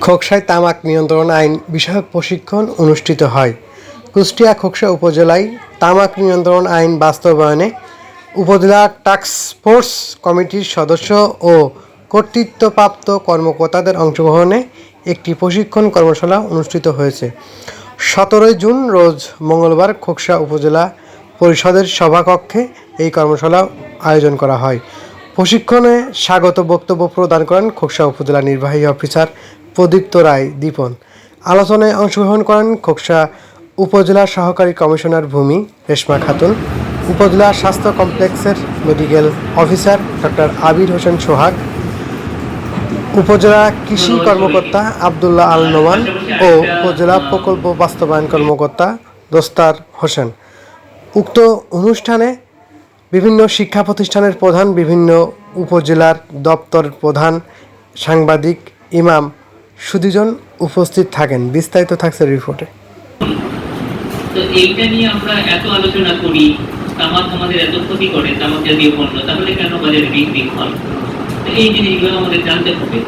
খোকসায় তামাক নিয়ন্ত্রণ আইন বিষয়ক প্রশিক্ষণ অনুষ্ঠিত হয়। কুষ্টিয়া খোকসা উপজেলায় তামাক নিয়ন্ত্রণ আইন বাস্তবায়নে উপজেলা টাস্কফোর্স কমিটির সদস্য ও কর্তৃত্বপ্রাপ্ত কর্মকর্তাদের অংশগ্রহণে একটি প্রশিক্ষণ কর্মশালা অনুষ্ঠিত হয়েছে। 17 জুন রোজ মঙ্গলবার খোকসা উপজেলা পরিষদের সভাকক্ষে এই কর্মশালা আয়োজন করা হয়। প্রশিক্ষণে স্বাগত বক্তব্য প্রদান করেন খোকসা উপজেলা নির্বাহী অফিসার প্রদীপ্ত রায় দীপন। আলোচনায় অংশগ্রহণ করেন খোকসা উপজেলা সহকারী কমিশনার ভূমি রেশমা খাতুন, উপজেলা স্বাস্থ্য কমপ্লেক্সের medical officer doctor Abir Hossain সোহাগ, উপজেলা কৃষি কর্মকর্তা আবদুল্লাহ আল নোমান ও উপজেলা প্রকল্প বাস্তবায়ন কর্মকর্তা দোস্তার হোসেন। উক্ত অনুষ্ঠানে বিভিন্ন শিক্ষা প্রতিষ্ঠানের প্রধান, বিভিন্ন উপজেলার দপ্তর প্রধান, সাংবাদিক, ইমাম সুধীজন উপস্থিত থাকেন। বিস্তারিত থাকছে রিপোর্টে। তো এইটা নিয়ে আমরা এত আলোচনা করি, তামাক আমাদের এত ক্ষতি করে, তামাক জাতীয় পণ্য, তাহলে কেন বাজারে বিক্রি হয়? এই জিনিসগুলো আমাদের জানতে হবে।